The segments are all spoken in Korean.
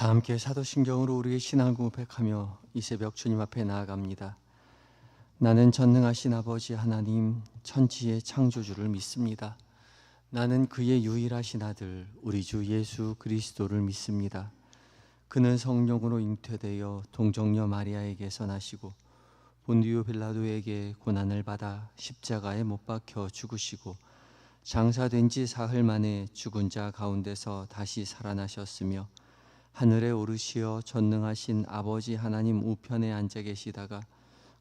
다 함께 사도신경으로 우리의 신앙을 고백하며 이 새벽 주님 앞에 나아갑니다. 나는 전능하신 아버지 하나님 천지의 창조주를 믿습니다. 나는 그의 유일하신 아들 우리 주 예수 그리스도를 믿습니다. 그는 성령으로 잉태되어 동정녀 마리아에게서 나시고 본디오 빌라도에게 고난을 받아 십자가에 못 박혀 죽으시고 장사된 지 사흘 만에 죽은 자 가운데서 다시 살아나셨으며 하늘에 오르시어 전능하신 아버지 하나님 우편에 앉아 계시다가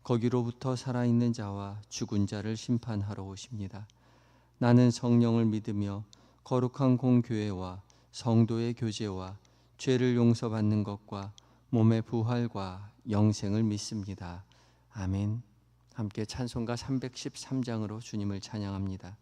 거기로부터 살아있는 자와 죽은 자를 심판하러 오십니다. 나는 성령을 믿으며 거룩한 공교회와 성도의 교제와 죄를 용서받는 것과 몸의 부활과 영생을 믿습니다. 아멘. 함께 찬송가 313장으로 주님을 찬양합니다.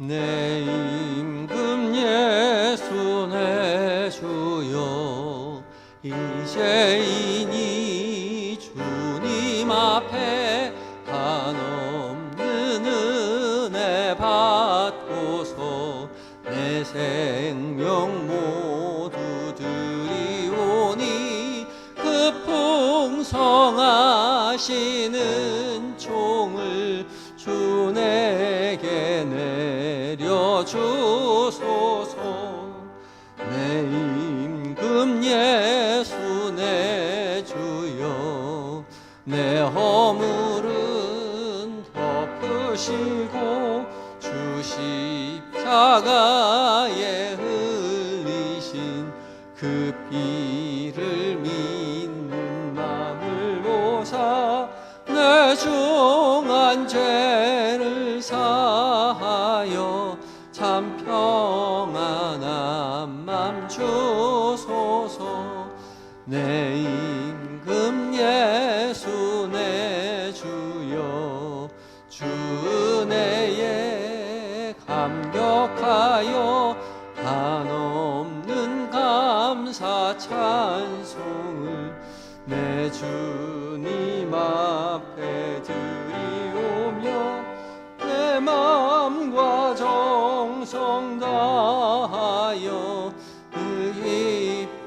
내 임금 예수 내 주여 이제이니 주님 앞에 한없는 은혜 받고서 내 생명 모두 드리오니 그 풍성하시는 종을 주 내게 내려주소서. 내 임금 예수 내 주여 내 허물은 덮으시고 주 십자가에 흘리신 그 피를 믿는 맘을 보사 내 중한 죄를 사하여 참 평안한 맘 주소서. 내 임금 예수 내 주여 주 은혜에 감격하여 한없는 감사 찬송을 내 주님 앞에 드리오며 내 마음과 정성 다하여 그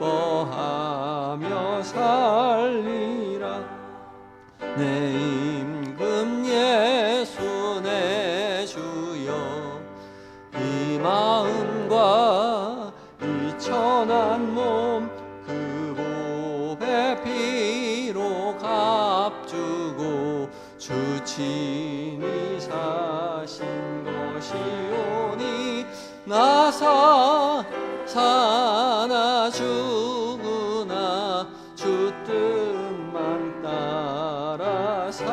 기뻐하며 살리라. 내 임금 예수 내 주여 이 마음과 이 천한 몸 그 보배 피로 값주고 주 친히 사신 것이오니 나 사나 죽으나 주 뜻만 따라 살리라.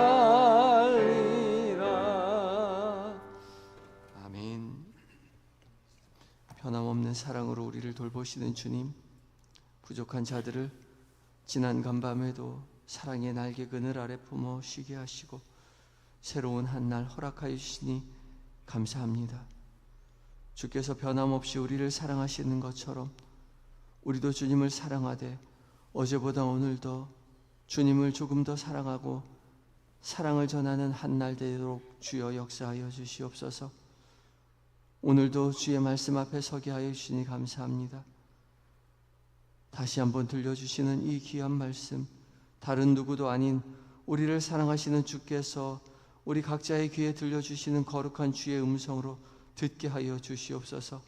아멘. 변함없는 사랑으로 우리를 돌보시는 주님, 부족한 자들을 지난 간밤에도 사랑의 날개 그늘 아래 품어 쉬게 하시고 새로운 한날 허락하여 주시니 감사합니다. 주께서 변함없이 우리를 사랑하시는 것처럼 우리도 주님을 사랑하되 어제보다 오늘 더 주님을 조금 더 사랑하고 사랑을 전하는 한날 되도록 주여 역사하여 주시옵소서. 오늘도 주의 말씀 앞에 서게 하여 주시니 감사합니다. 다시 한번 들려주시는 이 귀한 말씀, 다른 누구도 아닌 우리를 사랑하시는 주께서 우리 각자의 귀에 들려주시는 거룩한 주의 음성으로 듣게 하여 주시옵소서.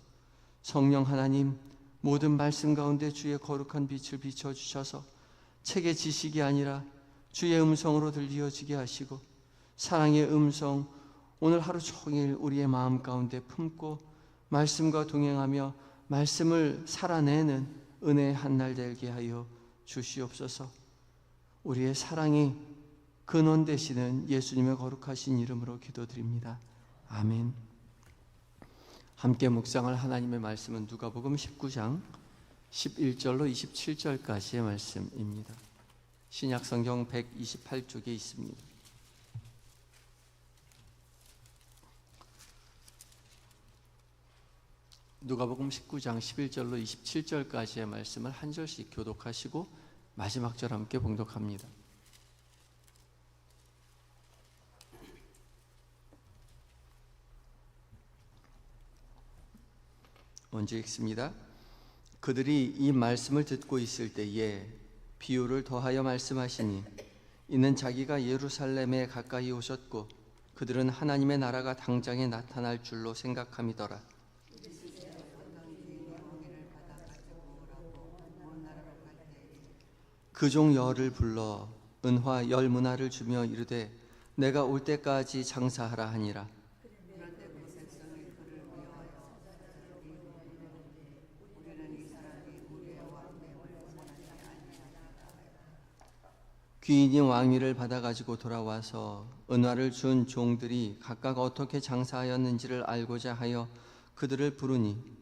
성령 하나님, 모든 말씀 가운데 주의 거룩한 빛을 비춰주셔서 책의 지식이 아니라 주의 음성으로 들려지게 하시고 사랑의 음성 오늘 하루 종일 우리의 마음 가운데 품고 말씀과 동행하며 말씀을 살아내는 은혜의 한날 되게 하여 주시옵소서. 우리의 사랑이 근원 되시는 예수님의 거룩하신 이름으로 기도드립니다. 아멘. 함께 묵상할 하나님의 말씀은 누가복음 19장 11절로 27절까지의 말씀입니다. 신약성경 128쪽에 있습니다. 누가복음 19장 11절로 27절까지의 말씀을 한 절씩 교독하시고 마지막 절 함께 봉독합니다. 먼저 읽습니다. 그들이 이 말씀을 듣고 있을 때에 비유를 더하여 말씀하시니 이는 자기가 예루살렘에 가까이 오셨고 그들은 하나님의 나라가 당장에 나타날 줄로 생각함이더라. 그 종 열을 불러 은화 10문화를 주며 이르되 내가 올 때까지 장사하라 하니라. 귀인이 왕위를 받아 가지고 돌아와서 은화를 준 종들이 각각 어떻게 장사하였는지를 알고자 하여 그들을 부르니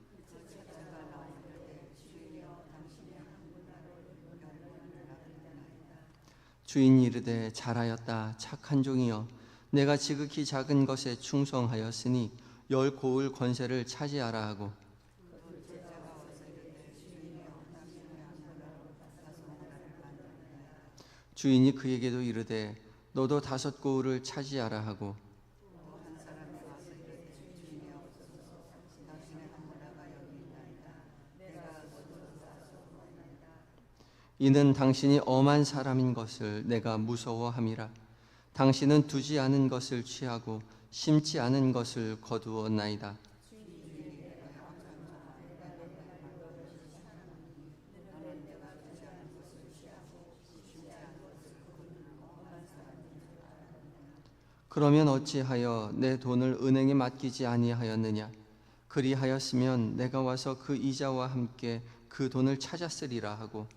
주인이 이르되 잘하였다 착한 종이여 내가 지극히 작은 것에 충성하였으니 10 고을 권세를 차지하라 하고 주인이 그에게도 이르되 너도 5 고을을 차지하라 하고 이는 당신이 엄한 사람인 것을 내가 무서워함이라. 당신은 두지 않은 것을 취하고 심지 않은 것을 거두었나이다. 그러면 어찌하여 내 돈을 은행에 맡기지 아니하였느냐? 그리하였으면 내가 와서 그 이자와 함께 그 돈을 찾았으리라 하고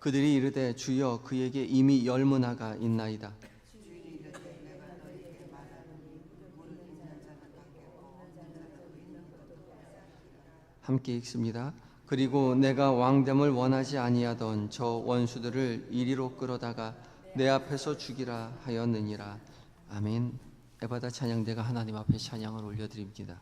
그들이 이르되 주여 그에게 이미 10문화가 있나이다. 함께 읽습니다. 그리고 내가 왕됨을 원하지 아니하던 저 원수들을 이리로 끌어다가 내 앞에서 죽이라 하였느니라. 아멘. 에바다 찬양대가 하나님 앞에 찬양을 올려드립니다.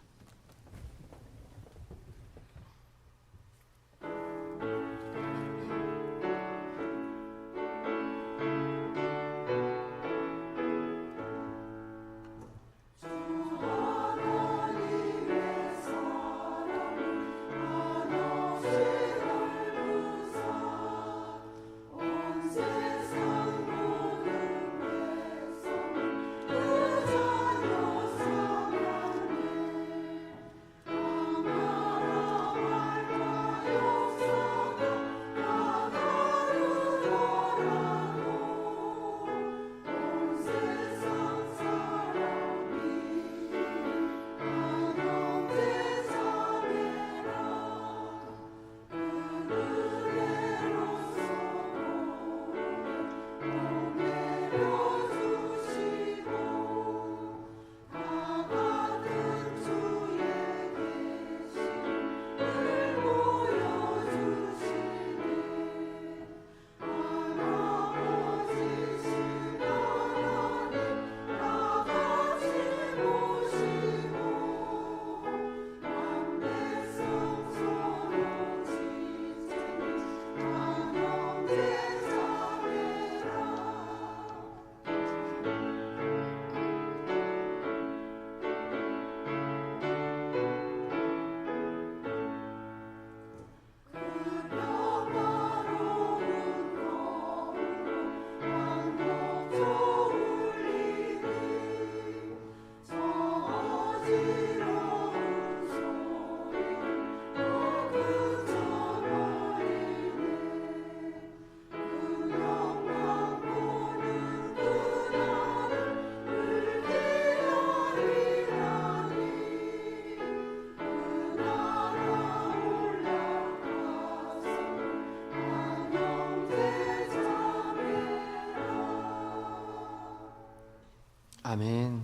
아멘.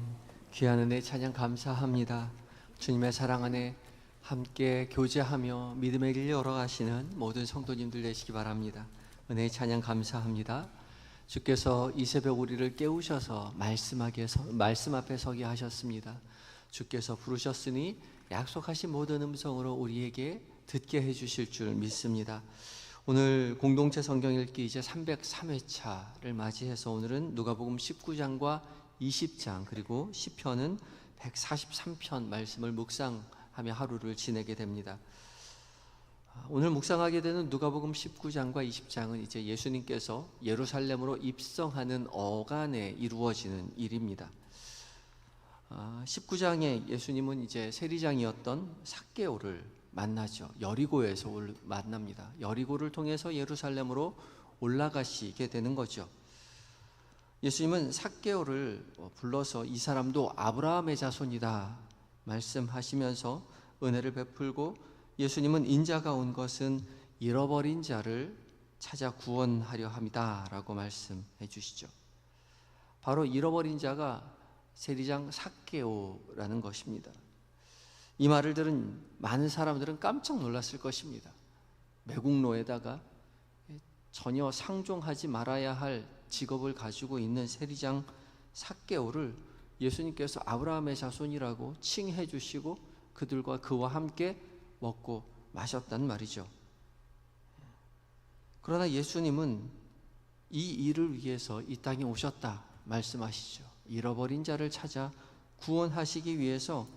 귀한 은혜 찬양 감사합니다. 주님의 사랑 안에 함께 교제하며 믿음의 길 열어가시는 모든 성도님들 되시기 바랍니다. 은혜 찬양 감사합니다. 주께서 이 새벽 우리를 깨우셔서 말씀 앞에 서게 하셨습니다. 주께서 부르셨으니 약속하신 모든 음성으로 우리에게 듣게 해주실 줄 믿습니다. 오늘 공동체 성경 읽기 이제 303회차를 맞이해서 오늘은 누가복음 19장과 20장 그리고 시편은 143편 말씀을 묵상하며 하루를 지내게 됩니다. 오늘 묵상하게 되는 누가복음 19장과 20장은 이제 예수님께서 예루살렘으로 입성하는 어간에 이루어지는 일입니다. 19장에 예수님은 이제 세리장이었던 삭개오를 만나죠. 여리고에서 만납니다. 여리고를 통해서 예루살렘으로 올라가시게 되는 거죠. 예수님은 삭개오를 불러서 이 사람도 아브라함의 자손이다 말씀하시면서 은혜를 베풀고, 예수님은 인자가 온 것은 잃어버린 자를 찾아 구원하려 함이다 라고 말씀해 주시죠. 바로 잃어버린 자가 세리장 삭개오라는 것입니다. 이 말을 들은 많은 사람들은 깜짝 놀랐을 것입니다. 매국노에다가 전혀 상종하지 말아야 할 직업을 가지고 있는 세리장 삭개오를 예수님께서 아브라함의 자손이라고 칭해 주시고 그와 함께 먹고 마셨단 말이죠. 그러나 예수님은 이 일을 위해서 이 땅에 오셨다 말씀하시죠. 잃어버린 자를 찾아 구원하시기 위해서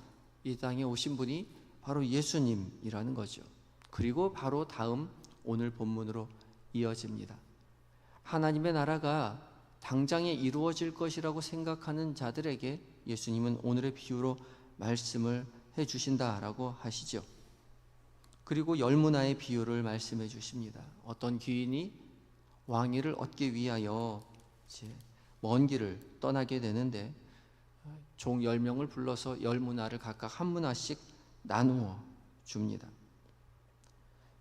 이 땅에 오신 분이 바로 예수님이라는 거죠. 그리고 바로 다음 오늘 본문으로 이어집니다. 하나님의 나라가 당장에 이루어질 것이라고 생각하는 자들에게 예수님은 오늘의 비유로 말씀을 해 주신다라고 하시죠. 그리고 열무나의 비유를 말씀해 주십니다. 어떤 귀인이 왕위를 얻기 위하여 먼 길을 떠나게 되는데 종 10명을 불러서 열무나를 각각 한 문화씩 나누어 줍니다.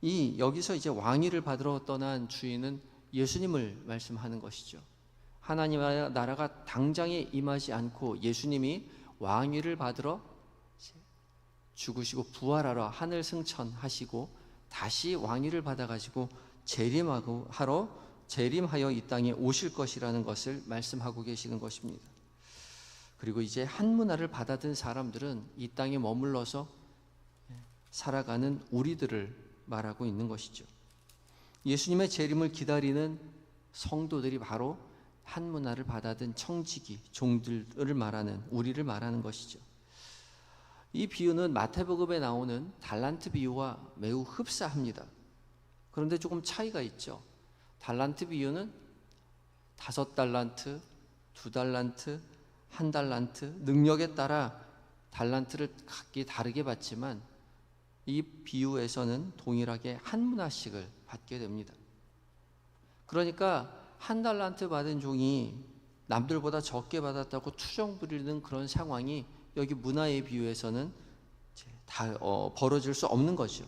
여기서 이제 왕위를 받으러 떠난 주인은 예수님을 말씀하는 것이죠. 하나님의 나라가 당장에 임하지 않고 예수님이 왕위를 받으러 죽으시고 부활하러 하늘 승천하시고 다시 왕위를 받아가지고 재림하여 이 땅에 오실 것이라는 것을 말씀하고 계시는 것입니다. 그리고 이제 한 문화를 받아든 사람들은 이 땅에 머물러서 살아가는 우리들을 말하고 있는 것이죠. 예수님의 재림을 기다리는 성도들이 바로 한 문화를 받아든 청지기, 종들을 말하는 우리를 말하는 것이죠. 이 비유는 마태복음에 나오는 달란트 비유와 매우 흡사합니다. 그런데 조금 차이가 있죠. 달란트 비유는 5달란트, 2달란트, 1달란트 능력에 따라 달란트를 각기 다르게 받지만 이 비유에서는 동일하게 한 문화씩을 받게 됩니다. 그러니까 1달란트 받은 종이 남들보다 적게 받았다고 투정 부리는 그런 상황이 여기 문화의 비유에서는 벌어질 수 없는 것이죠.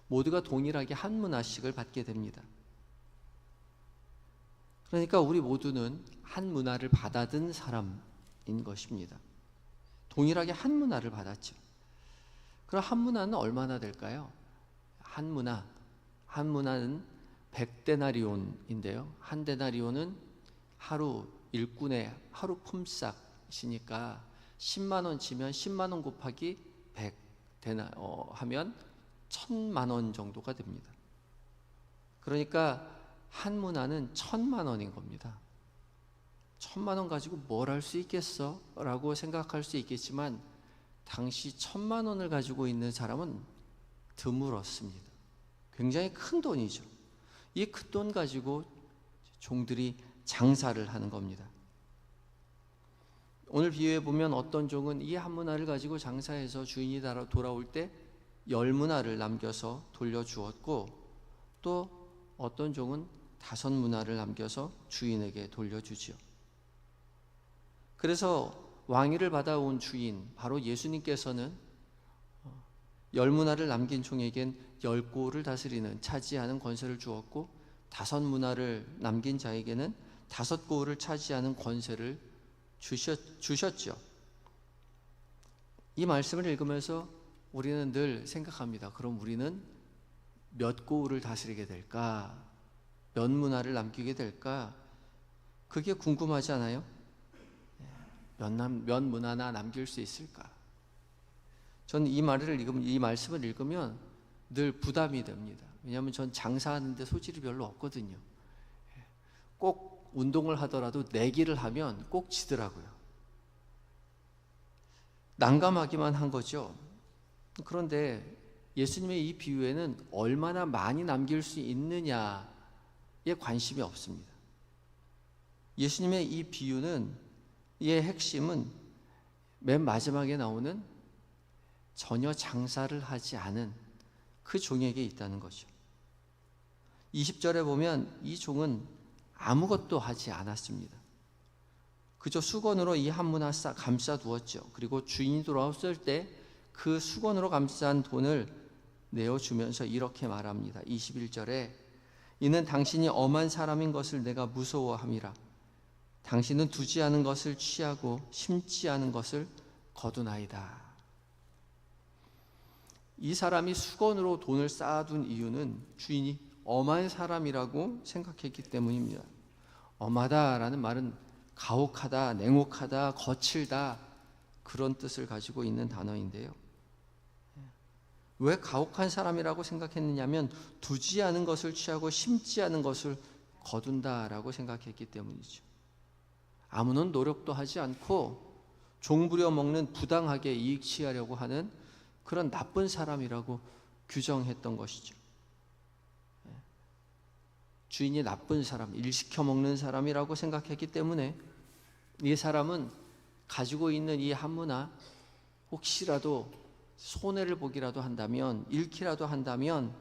모두가 동일하게 한 문화씩을 받게 됩니다. 그러니까 우리 모두는 한 문화를 받아든 사람인 것입니다. 동일하게 한 문화를 받았죠. 그럼 한 문화는 얼마나 될까요? 한 문화는 100데나리온인데요. 한 데나리온은 하루 일꾼의 하루 품삯이니까 10만 원 치면 10만 원 곱하기 100 하면 1000만 원 정도가 됩니다. 그러니까 한 문화는 1000만 원인 겁니다. 1000만 원 가지고 뭘 할 수 있겠어? 라고 생각할 수 있겠지만 당시 1000만 원을 가지고 있는 사람은 드물었습니다. 굉장히 큰 돈이죠. 이 큰 돈 가지고 종들이 장사를 하는 겁니다. 오늘 비유에 보면 어떤 종은 이 한 문화를 가지고 장사해서 주인이 돌아올 때 10문화를 남겨서 돌려주었고, 또 어떤 종은 5문화를 남겨서 주인에게 돌려주지요. 그래서 왕위를 받아온 주인 바로 예수님께서는 10문화를 남긴 종에겐 10고를 다스리는 차지하는 권세를 주었고, 5문화를 남긴 자에게는 5고를 차지하는 권세를 주셨죠. 이 말씀을 읽으면서 우리는 늘 생각합니다. 그럼 우리는 몇 고를 다스리게 될까? 몇 문화를 남기게 될까? 그게 궁금하지 않아요? 몇 문 하나 남길 수 있을까? 저는 이 말씀을 읽으면 늘 부담이 됩니다. 왜냐하면 전 장사하는데 소질이 별로 없거든요. 꼭 운동을 하더라도 내기를 하면 꼭 지더라고요. 난감하기만 한 거죠. 그런데 예수님의 이 비유에는 얼마나 많이 남길 수 있느냐에 관심이 없습니다. 예수님의 이 비유는, 이의 핵심은 맨 마지막에 나오는 전혀 장사를 하지 않은 그 종에게 있다는 거죠. 20절에 보면 이 종은 아무것도 하지 않았습니다. 그저 수건으로 이 한 문 하나 감싸 두었죠. 그리고 주인이 돌아왔을 때 그 수건으로 감싼 돈을 내어주면서 이렇게 말합니다. 21절에 이는 당신이 엄한 사람인 것을 내가 무서워함이라. 당신은 두지 않은 것을 취하고 심지 않은 것을 거두나이다. 이 사람이 수건으로 돈을 쌓아둔 이유는 주인이 엄한 사람이라고 생각했기 때문입니다. 엄하다라는 말은 가혹하다, 냉혹하다, 거칠다, 그런 뜻을 가지고 있는 단어인데요. 왜 가혹한 사람이라고 생각했느냐면 두지 않은 것을 취하고 심지 않은 것을 거둔다라고 생각했기 때문이죠. 아무런 노력도 하지 않고 종부려 먹는, 부당하게 이익 취하려고 하는 그런 나쁜 사람이라고 규정했던 것이죠. 주인이 나쁜 사람, 일 시켜 먹는 사람이라고 생각했기 때문에 이 사람은 가지고 있는 이 한무나 혹시라도 손해를 보기라도 한다면, 잃기라도 한다면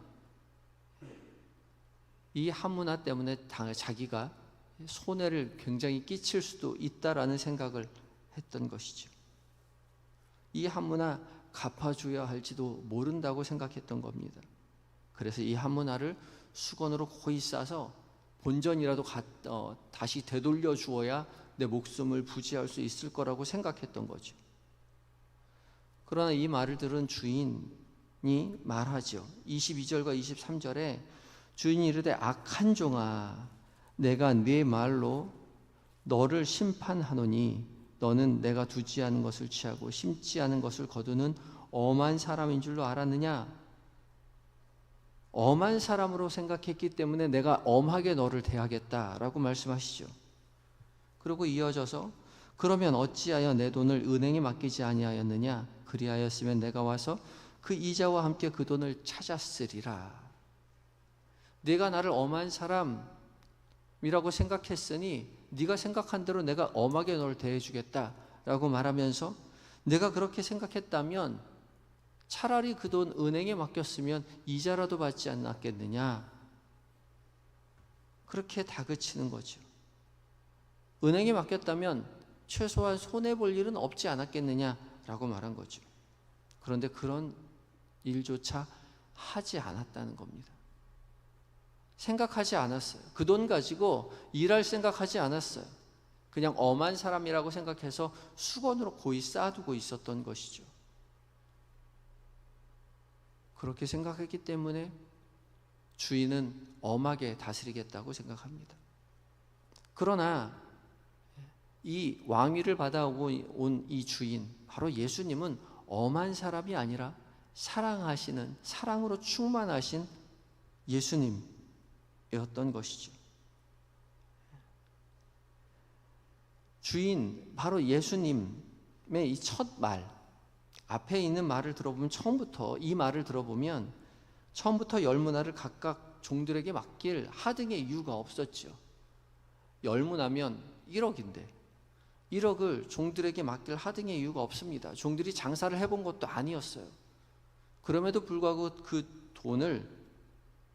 이 한무나 때문에 자기가 손해를 굉장히 끼칠 수도 있다라는 생각을 했던 것이죠. 이 한무나 갚아줘야 할지도 모른다고 생각했던 겁니다. 그래서 이 한무나를 수건으로 고이 싸서 본전이라도 다시 되돌려 주어야 내 목숨을 부지할 수 있을 거라고 생각했던 거죠. 그러나 이 말을 들은 주인이 말하죠. 22절과 23절에 주인이 이르되 악한 종아, 내가 네 말로 너를 심판하노니 너는 내가 두지 않은 것을 취하고 심지 않은 것을 거두는 엄한 사람인 줄로 알았느냐? 엄한 사람으로 생각했기 때문에 내가 엄하게 너를 대하겠다라고 말씀하시죠. 그리고 이어져서 그러면 어찌하여 내 돈을 은행에 맡기지 아니하였느냐? 그리하였으면 내가 와서 그 이자와 함께 그 돈을 찾았으리라. 네가 나를 엄한 사람이라고 생각했으니 네가 생각한 대로 내가 엄하게 너를 대해주겠다라고 말하면서, 내가 그렇게 생각했다면 차라리 그 돈 은행에 맡겼으면 이자라도 받지 않았겠느냐, 그렇게 다그치는 거죠. 은행에 맡겼다면 최소한 손해볼 일은 없지 않았겠느냐라고 말한 거죠. 그런데 그런 일조차 하지 않았다는 겁니다. 생각하지 않았어요. 그 돈 가지고 일할 생각하지 않았어요. 그냥 엄한 사람이라고 생각해서 수건으로 고이 쌓아두고 있었던 것이죠. 그렇게 생각했기 때문에 주인은 엄하게 다스리겠다고 생각합니다. 그러나 이 왕위를 받아온 이 주인, 바로 예수님은 엄한 사람이 아니라 사랑하시는, 사랑으로 충만하신 예수님이었던 것이죠. 주인, 바로 예수님의 이 첫 말, 앞에 있는 말을 들어보면, 이 말을 들어보면 처음부터 열무나를 각각 종들에게 맡길 하등의 이유가 없었죠. 열무나면 1억인데 1억을 종들에게 맡길 하등의 이유가 없습니다. 종들이 장사를 해본 것도 아니었어요. 그럼에도 불구하고 그 돈을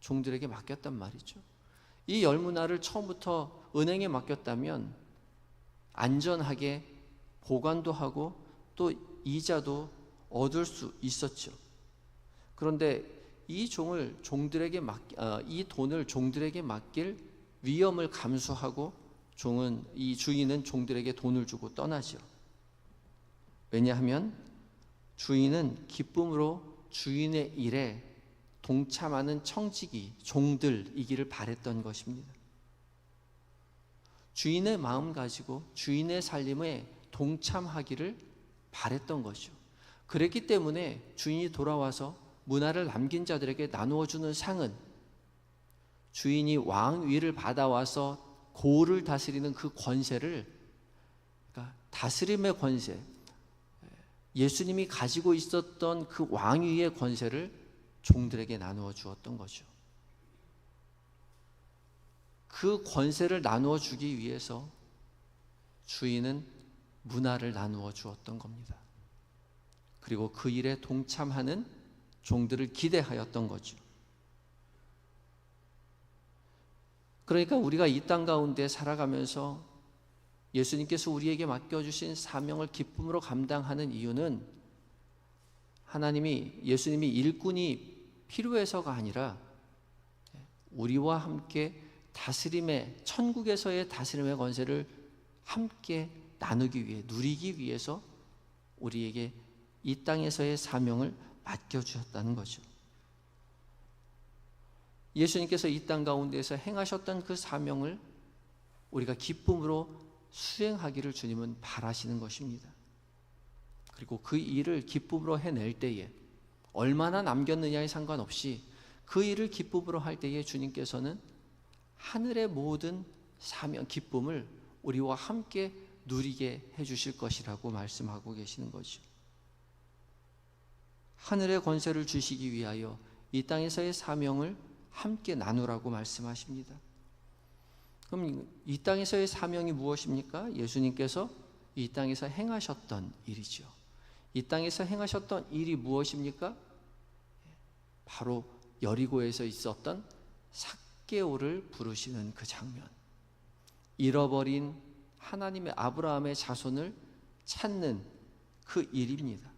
종들에게 맡겼단 말이죠. 이 열무나를 처음부터 은행에 맡겼다면 안전하게 보관도 하고 또 이자도 얻을 수 있었죠. 그런데 이 돈을 종들에게 맡길 위험을 감수하고 이 주인은 종들에게 돈을 주고 떠나죠. 왜냐하면 주인은 기쁨으로 주인의 일에 동참하는 청지기, 종들이기를 바랬던 것입니다. 주인의 마음 가지고 주인의 살림에 동참하기를 바랬던 거죠. 그랬기 때문에 주인이 돌아와서 문화를 남긴 자들에게 나누어 주는 상은 주인이 왕위를 받아와서 고을을 다스리는 그 권세를, 그러니까 다스림의 권세, 예수님이 가지고 있었던 그 왕위의 권세를 종들에게 나누어 주었던 거죠. 그 권세를 나누어 주기 위해서 주인은 문화를 나누어 주었던 겁니다. 그리고 그 일에 동참하는 종들을 기대하였던 거죠. 그러니까 우리가 이 땅 가운데 살아가면서 예수님께서 우리에게 맡겨주신 사명을 기쁨으로 감당하는 이유는 예수님이 일꾼이 필요해서가 아니라 우리와 함께 천국에서의 다스림의 권세를 함께 나누기 위해, 누리기 위해서 우리에게 이 땅에서의 사명을 맡겨주셨다는 거죠. 예수님께서 이 땅 가운데에서 행하셨던 그 사명을 우리가 기쁨으로 수행하기를 주님은 바라시는 것입니다. 그리고 그 일을 기쁨으로 해낼 때에 얼마나 남겼느냐에 상관없이 그 일을 기쁨으로 할 때에 주님께서는 하늘의 모든 사명, 기쁨을 우리와 함께 누리게 해주실 것이라고 말씀하고 계시는 거죠. 하늘의 권세를 주시기 위하여 이 땅에서의 사명을 함께 나누라고 말씀하십니다. 그럼 이 땅에서의 사명이 무엇입니까? 예수님께서 이 땅에서 행하셨던 일이죠. 이 땅에서 행하셨던 일이 무엇입니까? 바로 여리고에서 있었던 삭개오를 부르시는 그 장면, 잃어버린 하나님의 아브라함의 자손을 찾는 그 일입니다.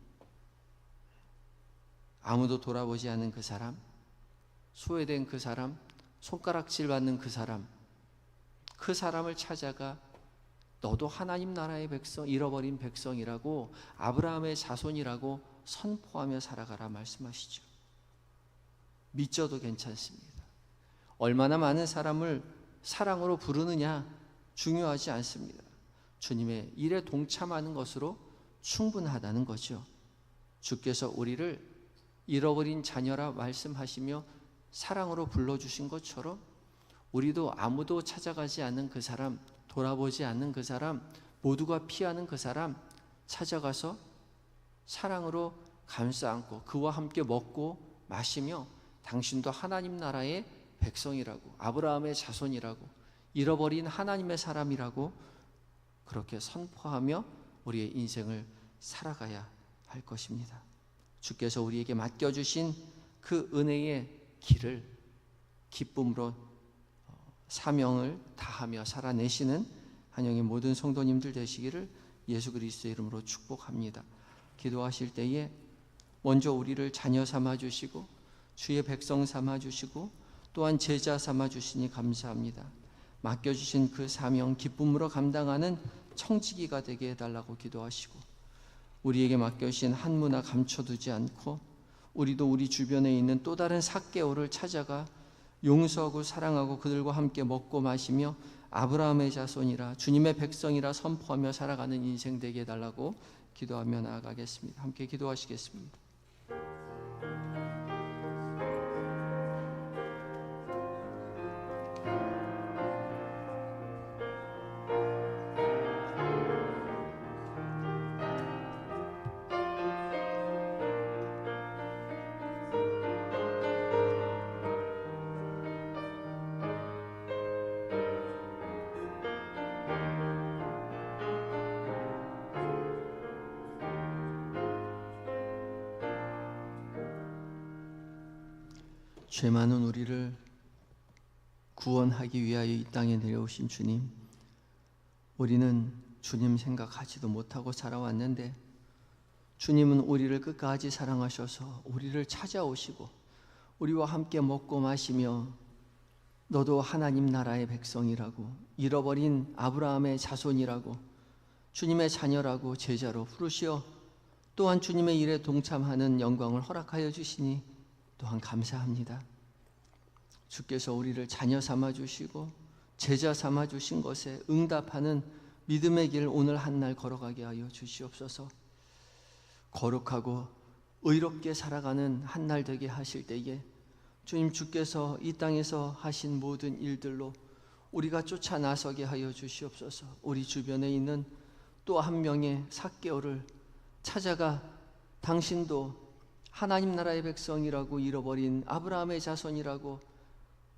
아무도 돌아보지 않는 그 사람, 소외된 그 사람, 손가락질 받는 그 사람을 찾아가 너도 하나님 나라의 백성, 잃어버린 백성이라고, 아브라함의 자손이라고 선포하며 살아가라 말씀하시죠. 믿져도 괜찮습니다. 얼마나 많은 사람을 사랑으로 부르느냐 중요하지 않습니다. 주님의 일에 동참하는 것으로 충분하다는 거죠. 주께서 우리를 잃어버린 자녀라 말씀하시며 사랑으로 불러주신 것처럼 우리도 아무도 찾아가지 않는 그 사람, 돌아보지 않는 그 사람, 모두가 피하는 그 사람 찾아가서 사랑으로 감싸 안고 그와 함께 먹고 마시며 당신도 하나님 나라의 백성이라고, 아브라함의 자손이라고, 잃어버린 하나님의 사람이라고 그렇게 선포하며 우리의 인생을 살아가야 할 것입니다. 주께서 우리에게 맡겨주신 그 은혜의 길을 기쁨으로 사명을 다하며 살아내시는 한영의 모든 성도님들 되시기를 예수 그리스도의 이름으로 축복합니다. 기도하실 때에 먼저 우리를 자녀 삼아주시고 주의 백성 삼아주시고 또한 제자 삼아주시니 감사합니다. 맡겨주신 그 사명 기쁨으로 감당하는 청지기가 되게 해달라고 기도하시고, 우리에게 맡겨주신 한 문화 감춰두지 않고 우리도 우리 주변에 있는 또 다른 삭개오를 찾아가 용서하고 사랑하고 그들과 함께 먹고 마시며 아브라함의 자손이라 주님의 백성이라 선포하며 살아가는 인생 되게 해달라고 기도하며 나아가겠습니다. 함께 기도하시겠습니다. 죄 많은 우리를 구원하기 위하여 이 땅에 내려오신 주님, 우리는 주님 생각하지도 못하고 살아왔는데 주님은 우리를 끝까지 사랑하셔서 우리를 찾아오시고 우리와 함께 먹고 마시며 너도 하나님 나라의 백성이라고, 잃어버린 아브라함의 자손이라고, 주님의 자녀라고 제자로 부르시어 또한 주님의 일에 동참하는 영광을 허락하여 주시니 또한 감사합니다. 주께서 우리를 자녀 삼아 주시고 제자 삼아 주신 것에 응답하는 믿음의 길 오늘 한 날 걸어가게 하여 주시옵소서. 거룩하고 의롭게 살아가는 한 날 되게 하실 때에 주님, 주께서 이 땅에서 하신 모든 일들로 우리가 쫓아 나서게 하여 주시옵소서. 우리 주변에 있는 또 한 명의 삭개오를 찾아가 당신도 하나님 나라의 백성이라고 잃어버린 아브라함의 자손이라고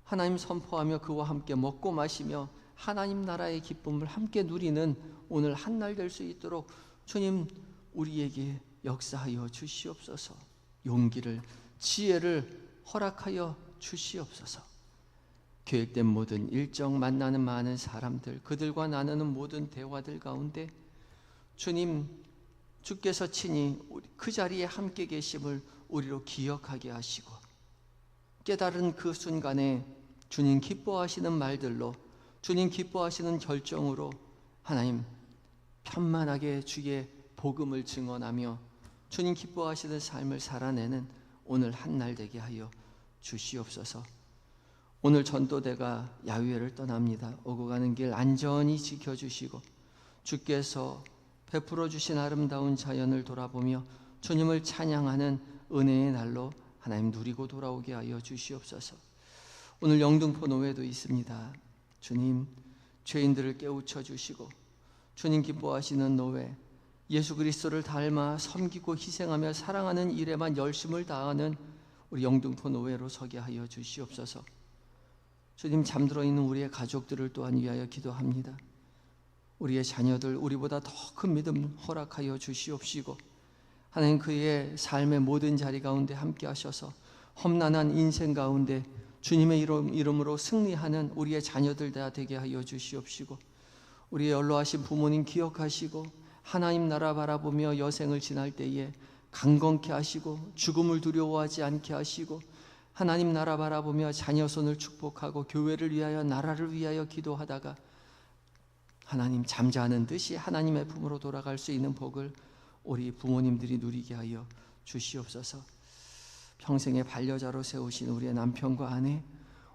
하나님 선포하며 그와 함께 먹고 마시며 하나님 나라의 기쁨을 함께 누리는 오늘 한 날 될 수 있도록 주님, 우리에게 역사하여 주시옵소서. 용기를, 지혜를 허락하여 주시옵소서. 계획된 모든 일정, 만나는 많은 사람들, 그들과 나누는 모든 대화들 가운데 주님, 주께서 친히 그 자리에 함께 계심을 우리로 기억하게 하시고, 깨달은 그 순간에 주님 기뻐하시는 말들로, 주님 기뻐하시는 결정으로 하나님 편만하게 주의 복음을 증언하며 주님 기뻐하시는 삶을 살아내는 오늘 한 날 되게 하여 주시옵소서. 오늘 전도대가 야유회를 떠납니다. 오고 가는 길 안전히 지켜주시고 주께서 베풀어 주신 아름다운 자연을 돌아보며 주님을 찬양하는 은혜의 날로 하나님 누리고 돌아오게 하여 주시옵소서. 오늘 영등포 노회도 있습니다. 주님, 죄인들을 깨우쳐 주시고 주님 기뻐하시는 노회, 예수 그리스도를 닮아 섬기고 희생하며 사랑하는 일에만 열심을 다하는 우리 영등포 노회로 서게 하여 주시옵소서. 주님, 잠들어 있는 우리의 가족들을 또한 위하여 기도합니다. 우리의 자녀들, 우리보다 더 큰 믿음 허락하여 주시옵시고 하나님, 그의 삶의 모든 자리 가운데 함께 하셔서 험난한 인생 가운데 주님의 이름으로 승리하는 우리의 자녀들 다 되게 하여 주시옵시고, 우리의 연로하신 부모님 기억하시고 하나님 나라 바라보며 여생을 지날 때에 강건케 하시고 죽음을 두려워하지 않게 하시고 하나님 나라 바라보며 자녀 손을 축복하고 교회를 위하여, 나라를 위하여 기도하다가 하나님 잠자는 듯이 하나님의 품으로 돌아갈 수 있는 복을 우리 부모님들이 누리게 하여 주시옵소서. 평생의 반려자로 세우신 우리의 남편과 아내,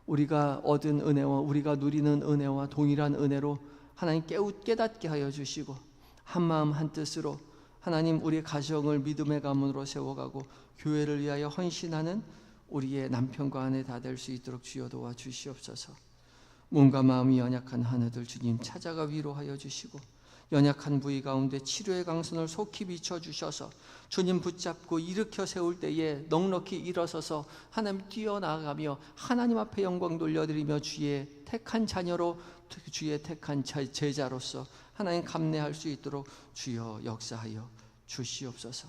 우리가 얻은 은혜와 우리가 누리는 은혜와 동일한 은혜로 하나님 깨닫게 하여 주시고 한마음 한뜻으로 하나님 우리의 가정을 믿음의 가문으로 세워가고 교회를 위하여 헌신하는 우리의 남편과 아내 다 될 수 있도록 주여 도와 주시옵소서. 몸과 마음이 연약한 하나들 주님 찾아가 위로하여 주시고 연약한 부위 가운데 치료의 강선을 속히 비춰주셔서 주님 붙잡고 일으켜 세울 때에 넉넉히 일어서서 하나님 뛰어나가며 하나님 앞에 영광 돌려드리며 주의 택한 자녀로, 주의 택한 제자로서 하나님 감내할 수 있도록 주여 역사하여 주시옵소서.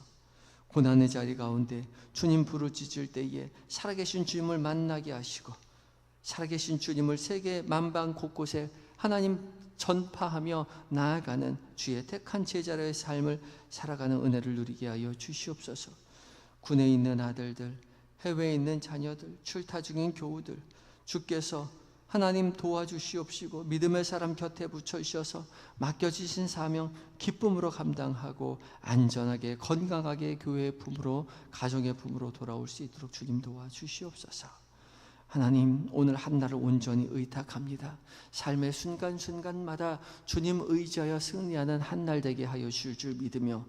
고난의 자리 가운데 주님 부르짖을 때에 살아계신 주님을 만나게 하시고 살아계신 주님을 세계 만방 곳곳에 하나님 전파하며 나아가는 주의 택한 제자의 삶을 살아가는 은혜를 누리게 하여 주시옵소서. 군에 있는 아들들, 해외에 있는 자녀들, 출타 중인 교우들, 주께서 하나님 도와주시옵시고 믿음의 사람 곁에 붙여주셔서 맡겨지신 사명 기쁨으로 감당하고 안전하게 건강하게 교회의 품으로, 가정의 품으로 돌아올 수 있도록 주님 도와주시옵소서. 하나님, 오늘 한 날을 온전히 의탁합니다. 삶의 순간순간마다 주님 의지하여 승리하는 한 날 되게 하여 주실 줄 믿으며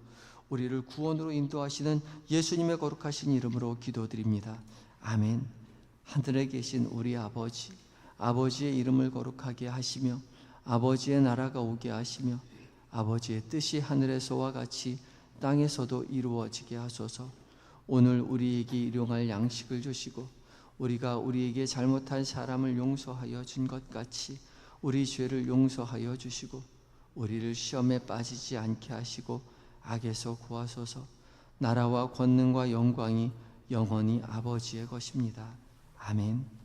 우리를 구원으로 인도하시는 예수님의 거룩하신 이름으로 기도드립니다. 아멘. 하늘에 계신 우리 아버지, 아버지의 이름을 거룩하게 하시며 아버지의 나라가 오게 하시며 아버지의 뜻이 하늘에서와 같이 땅에서도 이루어지게 하소서. 오늘 우리에게 일용할 양식을 주시고 우리가 우리에게 잘못한 사람을 용서하여 준 것 같이 우리 죄를 용서하여 주시고 우리를 시험에 빠지지 않게 하시고 악에서 구하소서. 나라와 권능과 영광이 영원히 아버지의 것입니다. 아멘.